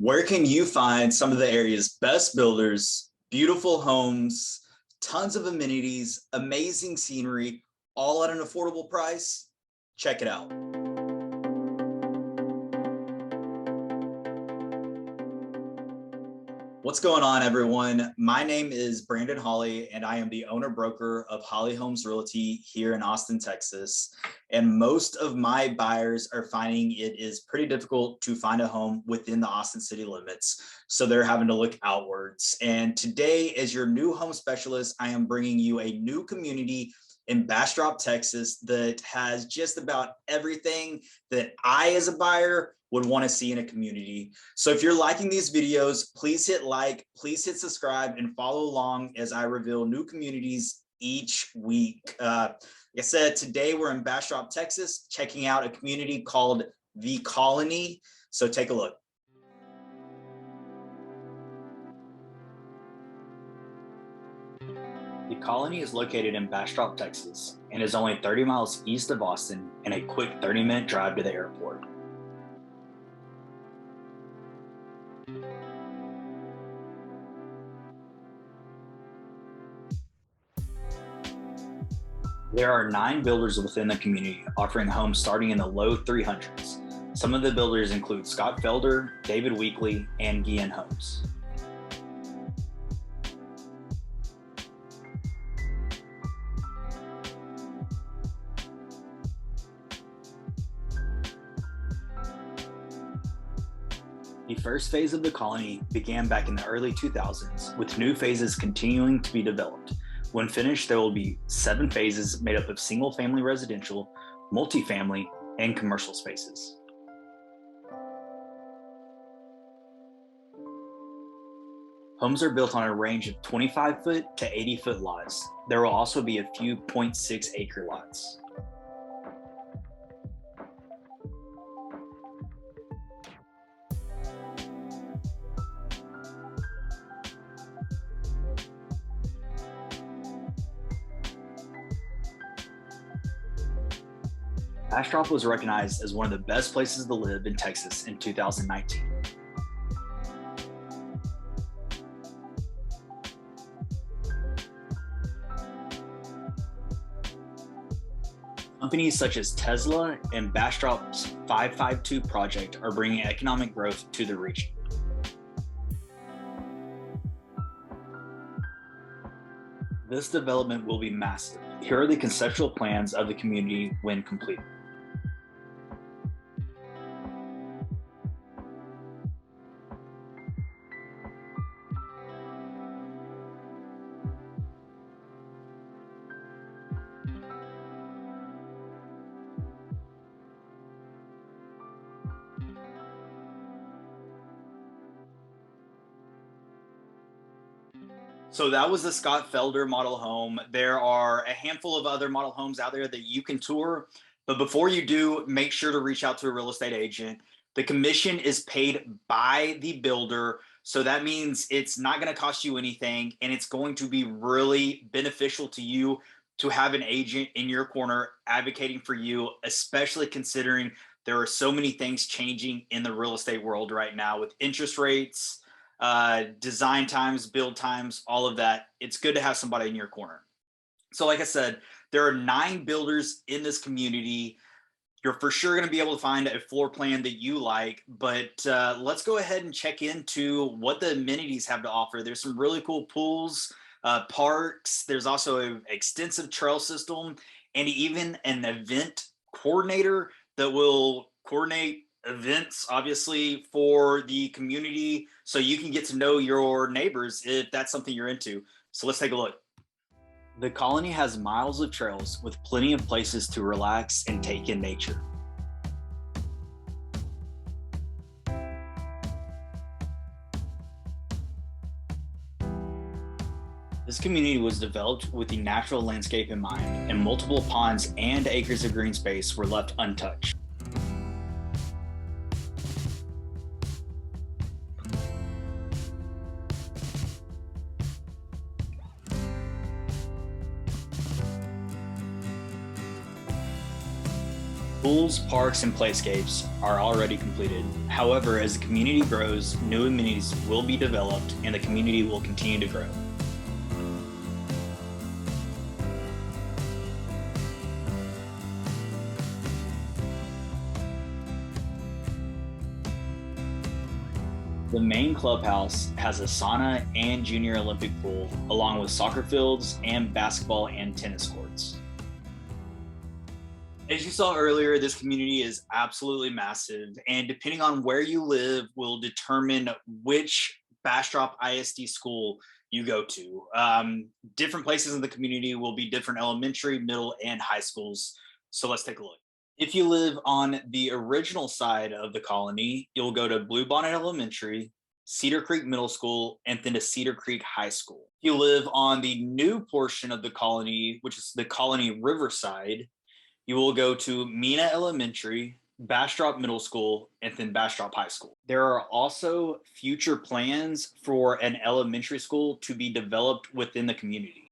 Where can you find some of the area's best builders, beautiful homes, tons of amenities, amazing scenery, all at an affordable price? Check it out. What's going on, everyone? My name is Brandon Holley, and I am the owner broker of Holley Homes Realty here in Austin, Texas. And most of my buyers are finding it is pretty difficult to find a home within the Austin city limits. So they're having to look outwards. And today, as your new home specialist, I am bringing you a new community in Bastrop, Texas, that has just about everything that I, as a buyer, would want to see in a community. So if you're liking these videos, please hit like, please hit subscribe, and follow along as I reveal new communities each week. Like I said, today we're in Bastrop, Texas, checking out a community called The Colony. So take a look. The Colony is located in Bastrop, Texas, and is only 30 miles east of Austin and a quick 30-minute drive to the airport. There are 9 builders within the community offering homes starting in the low 300s. Some of the builders include Scott Felder, David Weekley, and Guillen Homes. The first phase of the colony began back in the early 2000s, with new phases continuing to be developed. When finished, there will be 7 phases made up of single-family residential, multifamily, and commercial spaces. Homes are built on a range of 25-foot to 80-foot lots. There will also be a few 0.6-acre lots. Bastrop was recognized as one of the best places to live in Texas in 2019. Companies such as Tesla and Bastrop's 552 project are bringing economic growth to the region. This development will be massive. Here are the conceptual plans of the community when completed. So that was the Scott Felder model home. There are a handful of other model homes out there that you can tour, but before you do, make sure to reach out to a real estate agent. The commission is paid by the builder, so that means it's not going to cost you anything, and it's going to be really beneficial to you to have an agent in your corner advocating for you, especially considering there are so many things changing in the real estate world right now with interest rates, design times, build times, all of that. It's good to have somebody in your corner. So like I said, there are 9 builders in this community. You're for sure going to be able to find a floor plan that you like, but let's go ahead and check into what the amenities have to offer. There's some really cool pools, parks. There's also an extensive trail system and even an event coordinator that will coordinate events, obviously, for the community, so you can get to know your neighbors if that's something you're into. So let's take a look. The colony has miles of trails with plenty of places to relax and take in nature. This community was developed with the natural landscape in mind, and multiple ponds and acres of green space were left untouched. Schools, parks, and playscapes are already completed. However, as the community grows, new amenities will be developed and the community will continue to grow. The main clubhouse has a sauna and junior Olympic pool, along with soccer fields and basketball and tennis courts. As you saw earlier, this community is absolutely massive, and depending on where you live will determine which Bastrop ISD school you go to. Different places in the community will be different elementary, middle, and high schools. So let's take a look. If you live on the original side of the colony, you'll go to Bluebonnet Elementary, Cedar Creek Middle School, and then to Cedar Creek High School. If you live on the new portion of the colony, which is the colony Riverside, you will go to Mina Elementary, Bastrop Middle School, and then Bastrop High School. There are also future plans for an elementary school to be developed within the community.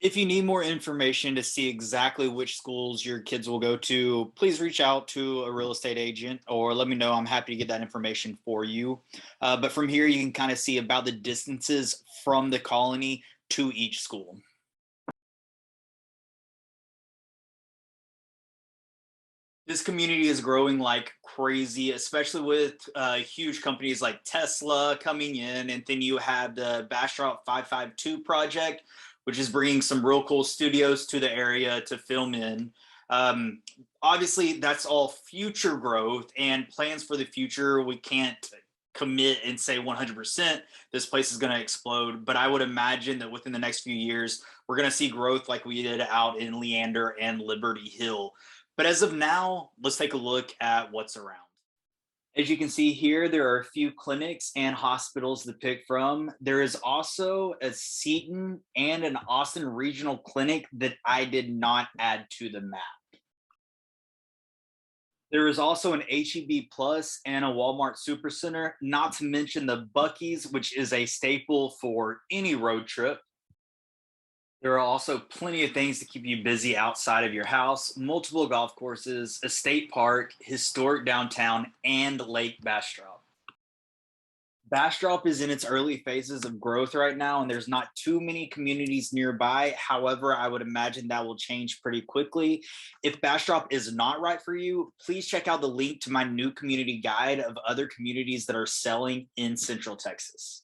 If you need more information to see exactly which schools your kids will go to, please reach out to a real estate agent or let me know. I'm happy to get that information for you. But from here, you can kind of see about the distances from the colony to each school. This community is growing like crazy, especially with huge companies like Tesla coming in. And then you have the Bastrop 552 project, which is bringing some real cool studios to the area to film in. Obviously, that's all future growth and plans for the future. We can't commit and say 100% this place is going to explode, but I would imagine that within the next few years, we're going to see growth like we did out in Leander and Liberty Hill. But as of now, let's take a look at what's around. As you can see here, there are a few clinics and hospitals to pick from. There is also a Seton and an Austin regional clinic that I did not add to the map. There is also an HEB Plus and a Walmart Supercenter, not to mention the Buc-ee's, which is a staple for any road trip. There are also plenty of things to keep you busy outside of your house, multiple golf courses, a state park, historic downtown, and Lake Bastrop. Bastrop is in its early phases of growth right now, and there's not too many communities nearby. However, I would imagine that will change pretty quickly. If Bastrop is not right for you, please check out the link to my new community guide of other communities that are selling in Central Texas.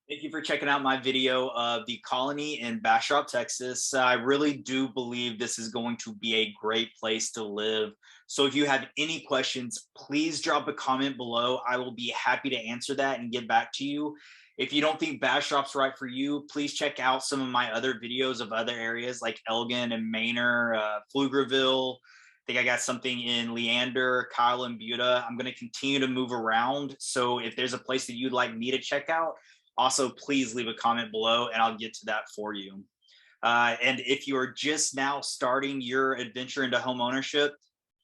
Thank you for checking out my video of the colony in Bastrop, Texas. I really do believe this is going to be a great place to live. So if you have any questions, please drop a comment below. I will be happy to answer that and get back to you. If you don't think Bastrop's right for you, please check out some of my other videos of other areas like Elgin and Manor, Pflugerville. I think I got something in Leander, Kyle, and Buda. I'm going to continue to move around. So if there's a place that you'd like me to check out, also, please leave a comment below and I'll get to that for you. And if you are just now starting your adventure into home ownership,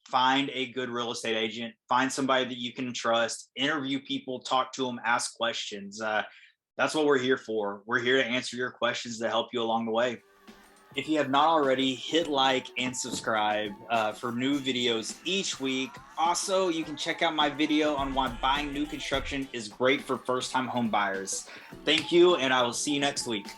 find a good real estate agent, find somebody that you can trust, interview people, talk to them, ask questions. That's what we're here for. We're here to answer your questions to help you along the way. If you have not already, hit like and subscribe for new videos each week. Also, you can check out my video on why buying new construction is great for first-time home buyers. Thank you, and I will see you next week.